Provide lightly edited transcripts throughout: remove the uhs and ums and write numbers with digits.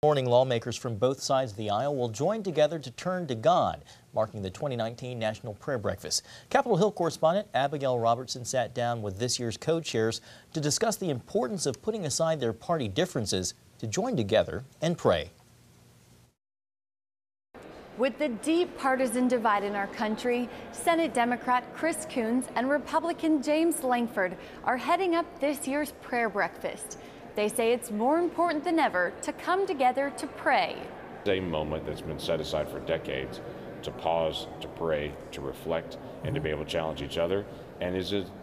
Morning, lawmakers from both sides of the aisle will join together to turn to God, marking the 2019 National Prayer Breakfast. Capitol Hill correspondent Abigail Robertson sat down with this year's co-chairs to discuss the importance of putting aside their party differences to join together and pray. With the deep partisan divide in our country, Senate Democrat Chris Coons and Republican James Lankford are heading up this year's prayer breakfast. They say it's more important than ever to come together to pray. A moment that's been set aside for decades to pause, to pray, to reflect, and to be able to challenge each other. And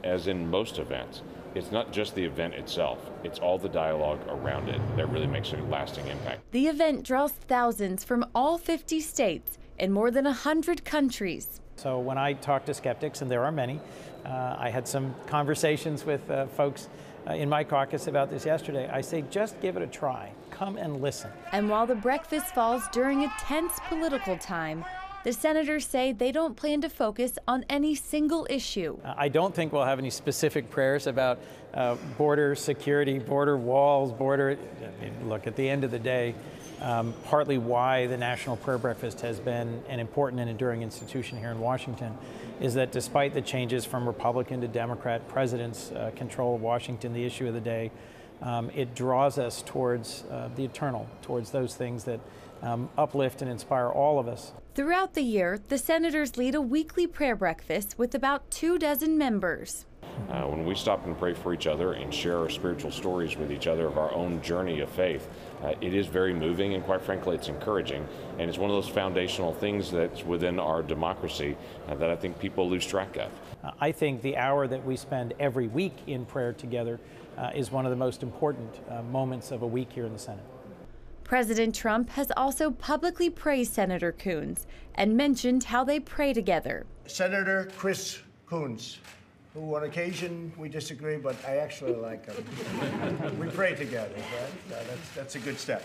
as in most events, it's not just the event itself, it's all the dialogue around it that really makes a lasting impact. The event draws thousands from all 50 states and more than 100 countries. So when I talk to skeptics, and there are many, I had some conversations with folks in my caucus about this yesterday. I say, just give it a try. Come and listen. And while the breakfast falls during a tense political time, the senators say they don't plan to focus on any single issue. I don't think we'll have any specific prayers about border security, border walls, border. Look, at the end of the day, partly why the National Prayer Breakfast has been an important and enduring institution here in Washington is that despite the changes from Republican to Democrat presidents' control of Washington, the issue of the day, it draws us towards the eternal, towards those things that uplift and inspire all of us. Throughout the year, the senators lead a weekly prayer breakfast with about 24 members. When we stop and pray for each other and share our spiritual stories with each other of our own journey of faith, it is very moving, and quite frankly, it's encouraging. And it's one of those foundational things that's within our democracy that I think people lose track of. I think the hour that we spend every week in prayer together is one of the most important moments of a week here in the Senate. President Trump has also publicly praised Senator Coons and mentioned how they pray together. Senator Chris Coons, who on occasion we disagree, but I actually like him. We pray together, right? That's a good step.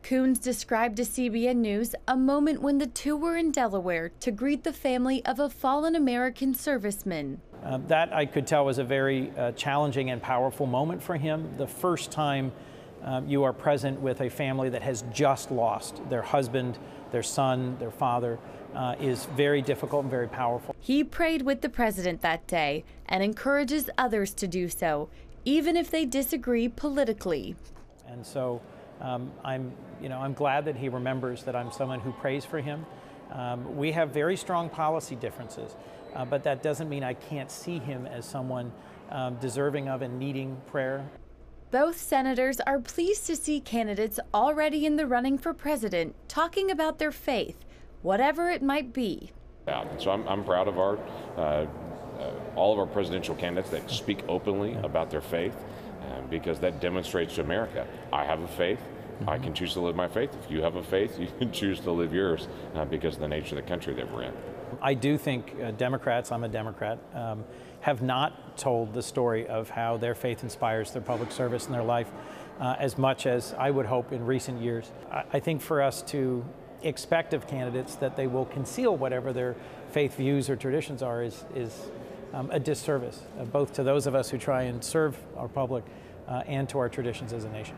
Coons described to CBN News a moment when the two were in Delaware to greet the family of a fallen American serviceman. That I could tell was a very challenging and powerful moment for him. The first time you are present with a family that has just lost their husband, their son, their father, is very difficult and very powerful. He prayed with the president that day and encourages others to do so, even if they disagree politically. And so I'm glad that he remembers that I'm someone who prays for him. We have very strong policy differences, but that doesn't mean I can't see him as someone deserving of and needing prayer. Both senators are pleased to see candidates already in the running for president talking about their faith, whatever it might be. So I'm proud of all of our presidential candidates that speak openly about their faith, because that demonstrates to America, I have a faith, I can choose to live my faith. If you have a faith, you can choose to live yours because of the nature of the country that we're in. I do think Democrats, I'm a Democrat, have not told the story of how their faith inspires their public service in their life as much as I would hope in recent years. I think for us to expect of candidates that they will conceal whatever their faith views or traditions are is a disservice, both to those of us who try and serve our public and to our traditions as a nation.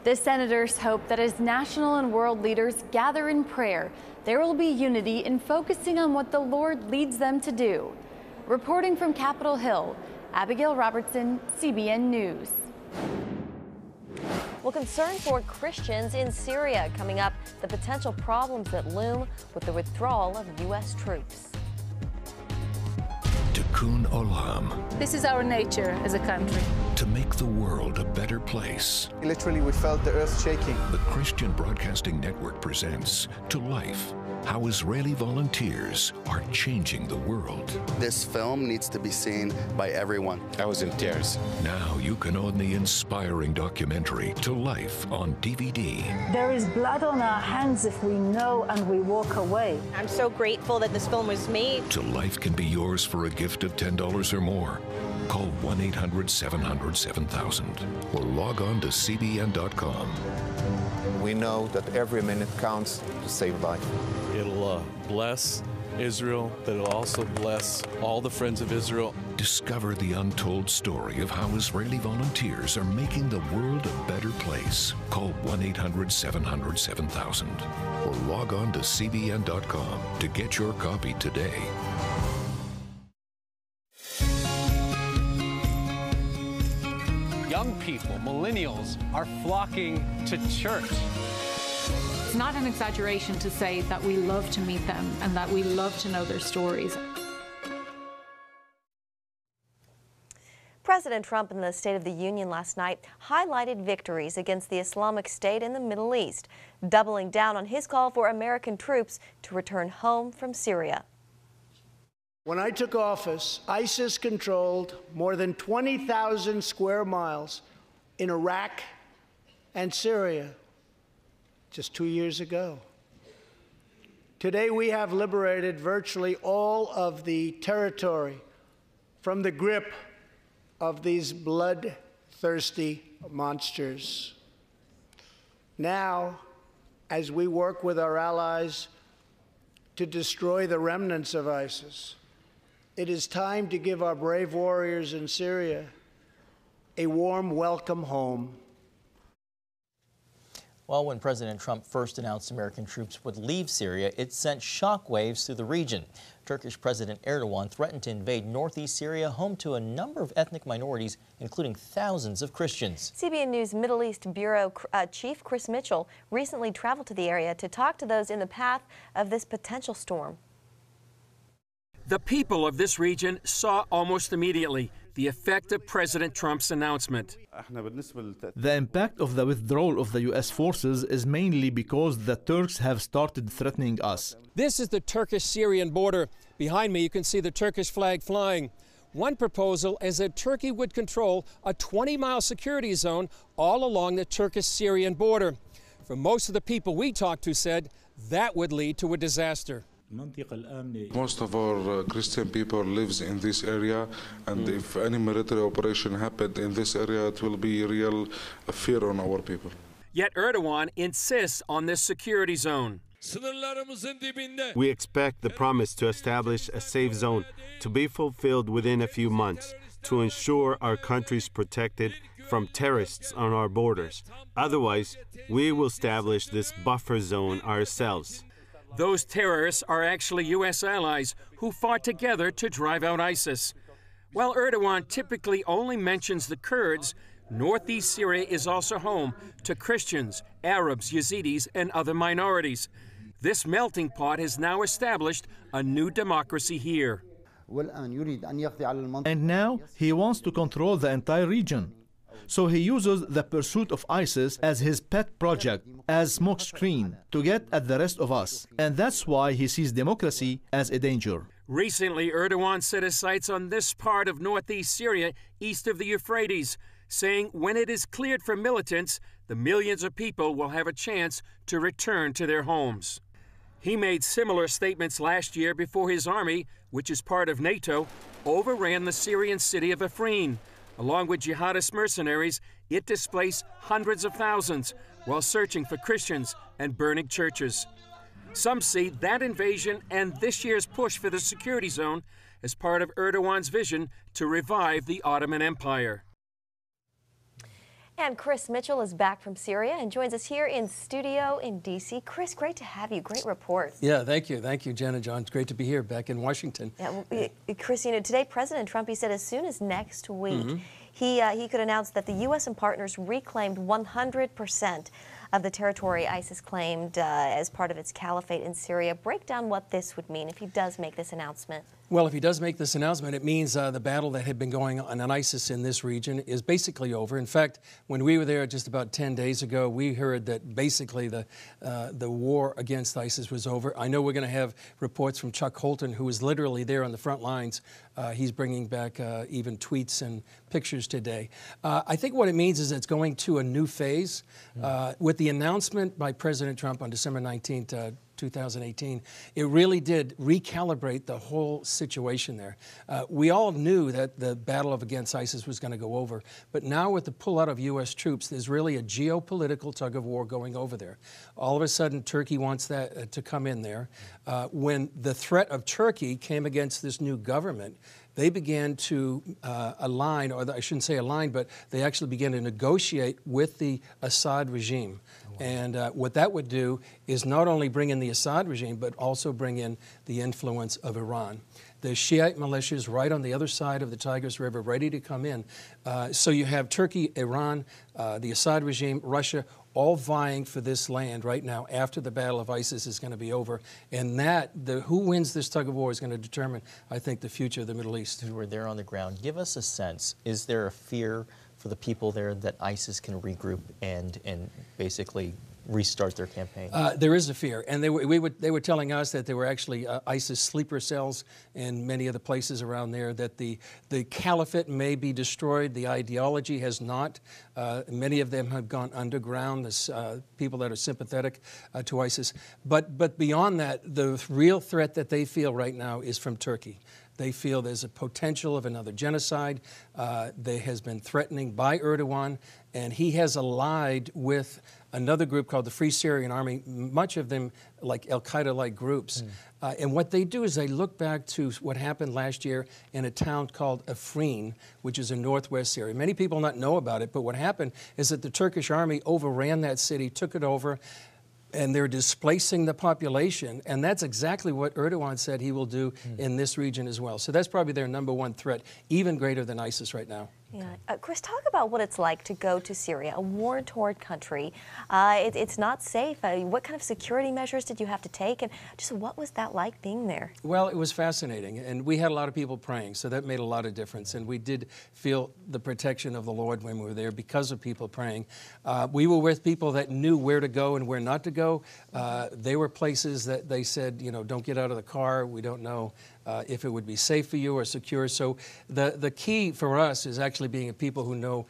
The senators hope that as national and world leaders gather in prayer, there will be unity in focusing on what the Lord leads them to do. Reporting from Capitol Hill, Abigail Robertson, CBN News. Well, concern for Christians in Syria. Coming up, the potential problems that loom with the withdrawal of U.S. troops. Tikkun Olam. This is our nature as a country. To make the world a better place. Literally, we felt the earth shaking. The Christian Broadcasting Network presents To Life, how Israeli volunteers are changing the world. This film needs to be seen by everyone. I was in tears. Now you can own the inspiring documentary To Life on DVD. There is blood on our hands if we know and we walk away. I'm so grateful that this film was made. To Life can be yours for a gift of $10 or more. Call 1-800-700-7000 or log on to CBN.com. We know that every minute counts to save life. It'll bless Israel, but it'll also bless all the friends of Israel. Discover the untold story of how Israeli volunteers are making the world a better place. Call 1-800-700-7000 or log on to cbn.com to get your copy today. Young people, millennials, are flocking to church. It's not an exaggeration to say that we love to meet them and that we love to know their stories. President Trump in the State of the Union last night highlighted victories against the Islamic State in the Middle East, doubling down on his call for American troops to return home from Syria. When I took office, ISIS controlled more than 20,000 square miles in Iraq and Syria just 2 years ago. Today, we have liberated virtually all of the territory from the grip of these bloodthirsty monsters. Now, as we work with our allies to destroy the remnants of ISIS, it is time to give our brave warriors in Syria a warm welcome home. Well, when President Trump first announced American troops would leave Syria, it sent shockwaves through the region. Turkish President Erdogan threatened to invade northeast Syria, home to a number of ethnic minorities, including thousands of Christians. CBN News Middle East Bureau Chief Chris Mitchell recently traveled to the area to talk to those in the path of this potential storm. The people of this region saw almost immediately the effect of President Trump's announcement. The impact of the withdrawal of the U.S. forces is mainly because the Turks have started threatening us. This is the Turkish-Syrian border. Behind me, you can see the Turkish flag flying. One proposal is that Turkey would control a 20-mile security zone all along the Turkish-Syrian border. For most of the people we talked to said that would lead to a disaster. Most of our Christian people lives in this area, and if any military operation happened in this area, it will be real fear on our people. Yet Erdogan insists on this security zone. We expect the promise to establish a safe zone to be fulfilled within a few months to ensure our country is protected from terrorists on our borders. Otherwise, we will establish this buffer zone ourselves. Those terrorists are actually U.S. allies who fought together to drive out ISIS. While Erdogan typically only mentions the Kurds, northeast Syria is also home to Christians, Arabs, Yazidis, and other minorities. This melting pot has now established a new democracy here. And now he wants to control the entire region. So he uses the pursuit of ISIS as his pet project, as smokescreen, to get at the rest of us. And that's why he sees democracy as a danger. Recently, Erdogan set his sights on this part of northeast Syria, east of the Euphrates, saying when it is cleared from militants, the millions of people will have a chance to return to their homes. He made similar statements last year before his army, which is part of NATO, overran the Syrian city of Afrin. Along with jihadist mercenaries, it displaced hundreds of thousands while searching for Christians and burning churches. Some see that invasion and this year's push for the security zone as part of Erdogan's vision to revive the Ottoman Empire. And Chris Mitchell is back from Syria and joins us here in studio in D.C. Chris, great to have you. Great report. Yeah, thank you. Thank you, Jenna, John. It's great to be here back in Washington. Yeah, well, Chris, you know, today President Trump, he said as soon as next week, he could announce that the U.S. and partners reclaimed 100% of the territory ISIS claimed as part of its caliphate in Syria. Break down what this would mean if he does make this announcement. Well, if he does make this announcement, it means the battle that had been going on ISIS in this region is basically over. In fact, when we were there just about 10 days ago, we heard that basically the war against ISIS was over. I know we're going to have reports from Chuck Holton, who is literally there on the front lines. He's bringing back even tweets and pictures today. I think what it means is it's going to a new phase. With the announcement by President Trump on December 19th, 2018, it really did recalibrate the whole situation there. We all knew that the battle against ISIS was going to go over, but now with the pullout of U.S. troops, there's really a geopolitical tug of war going over there. All of a sudden, Turkey wants that to come in there. When the threat of Turkey came against this new government, they began to align, or I shouldn't say align, but they actually began to negotiate with the Assad regime. And what that would do is not only bring in the Assad regime, but also bring in the influence of Iran. The Shiite militias right on the other side of the Tigris River ready to come in. So you have Turkey, Iran, the Assad regime, Russia, all vying for this land right now after the battle of ISIS is going to be over. And who wins this tug of war is going to determine, I think, the future of the Middle East. Who are there on the ground. Give us a sense. Is there a fear for the people there that ISIS can regroup and basically restart their campaign? There is a fear, and they were telling us that there were actually ISIS sleeper cells in many of the places around there, that the caliphate may be destroyed, the ideology has not. Many of them have gone underground, people that are sympathetic to ISIS. But beyond that, the real threat that they feel right now is from Turkey. They feel there's a potential of another genocide. There has been threatening by Erdogan, and he has allied with another group called the Free Syrian Army, much of them like al-Qaeda-like groups. And what they do is they look back to what happened last year in a town called Afrin, which is in northwest Syria. Many people not know about it, but what happened is that the Turkish army overran that city, took it over, and they're displacing the population, and that's exactly what Erdogan said he will do in this region as well. So that's probably their #1 threat, even greater than ISIS right now. Yeah. Chris, talk about what it's like to go to Syria, a war-torn country. It's not safe. What kind of security measures did you have to take, and just what was that like being there? Well, it was fascinating, and we had a lot of people praying, so that made a lot of difference, and we did feel the protection of the Lord when we were there because of people praying. We were with people that knew where to go and where not to go. They were places that they said, you know, don't get out of the car. We don't know if it would be safe for you or secure. So the key for us is actually being people who know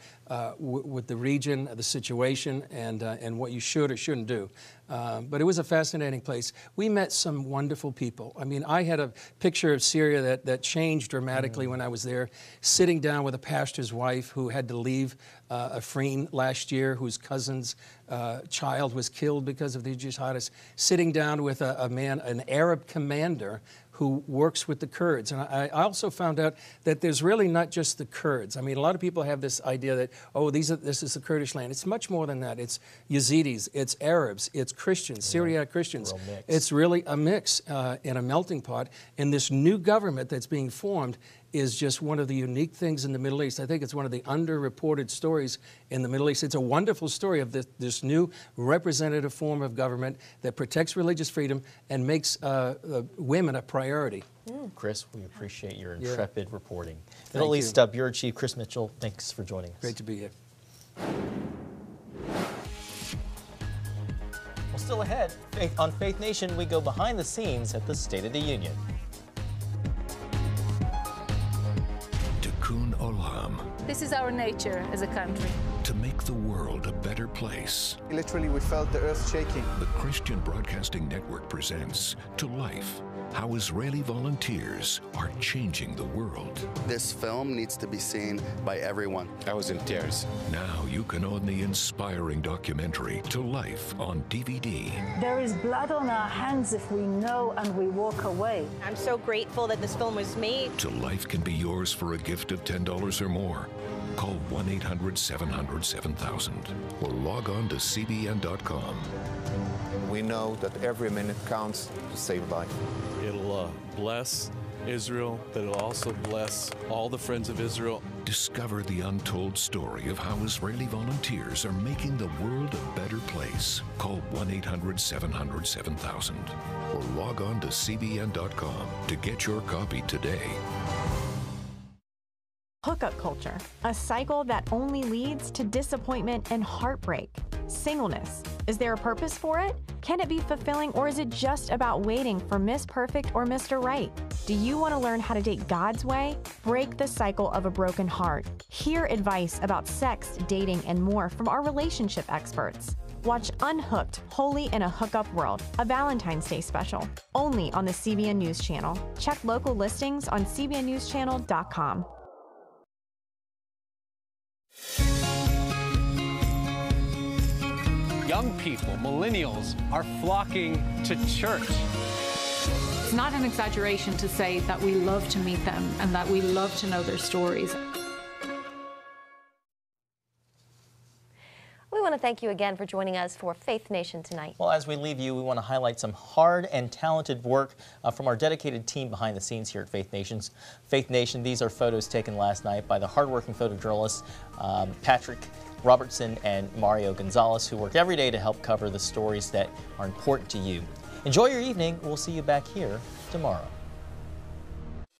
with the region, the situation, and what you should or shouldn't do. But it was a fascinating place. We met some wonderful people. I mean, I had a picture of Syria that changed dramatically when I was there, sitting down with a pastor's wife who had to leave Afrin last year, whose cousin's child was killed because of the jihadists, sitting down with a man, an Arab commander, who works with the Kurds. And I also found out that there's really not just the Kurds. I mean, a lot of people have this idea that, oh, this is the Kurdish land. It's much more than that. It's Yazidis, it's Arabs, it's Christians, Syriac Christians. It's really a mix and a melting pot. And this new government that's being formed is just one of the unique things in the Middle East. I think it's one of the underreported stories in the Middle East. It's a wonderful story of this new representative form of government that protects religious freedom and makes women a priority. Chris, we appreciate your intrepid reporting. Thank Middle East Bureau Chief Chris Mitchell, thanks for joining us. Great to be here. Well, still ahead, on Faith Nation, we go behind the scenes at the State of the Union. Tikkun Olam. This is our nature as a country. To make the world a better place. Literally, we felt the earth shaking. The Christian Broadcasting Network presents To Life, how Israeli volunteers are changing the world. This film needs to be seen by everyone. I was in tears. Now you can own the inspiring documentary To Life on DVD. There is blood on our hands if we know and we walk away. I'm so grateful that this film was made. To Life can be yours for a gift of $10 or more. Call 1-800-700-7000 or log on to cbn.com. We know that every minute counts to save life. It'll bless Israel, but it'll also bless all the friends of Israel. Discover the untold story of how Israeli volunteers are making the world a better place. Call 1-800-700-7000 or log on to cbn.com to get your copy today. Hookup culture, a cycle that only leads to disappointment and heartbreak. Singleness, is there a purpose for it? Can it be fulfilling, or is it just about waiting for Miss Perfect or Mr. Right? Do you want to learn how to date God's way? Break the cycle of a broken heart. Hear advice about sex, dating, and more from our relationship experts. Watch Unhooked, Holy in a Hookup World, a Valentine's Day special, only on the CBN News Channel. Check local listings on cbnnewschannel.com. Young people, millennials, are flocking to church. It's not an exaggeration to say that we love to meet them and that we love to know their stories. We want to thank you again for joining us for Faith Nation tonight. Well, as we leave you, we want to highlight some hard and talented work from our dedicated team behind the scenes here at Faith Nation. These are photos taken last night by the hardworking photojournalists Patrick Robertson and Mario Gonzalez, who work every day to help cover the stories that are important to you. Enjoy your evening. We'll see you back here tomorrow.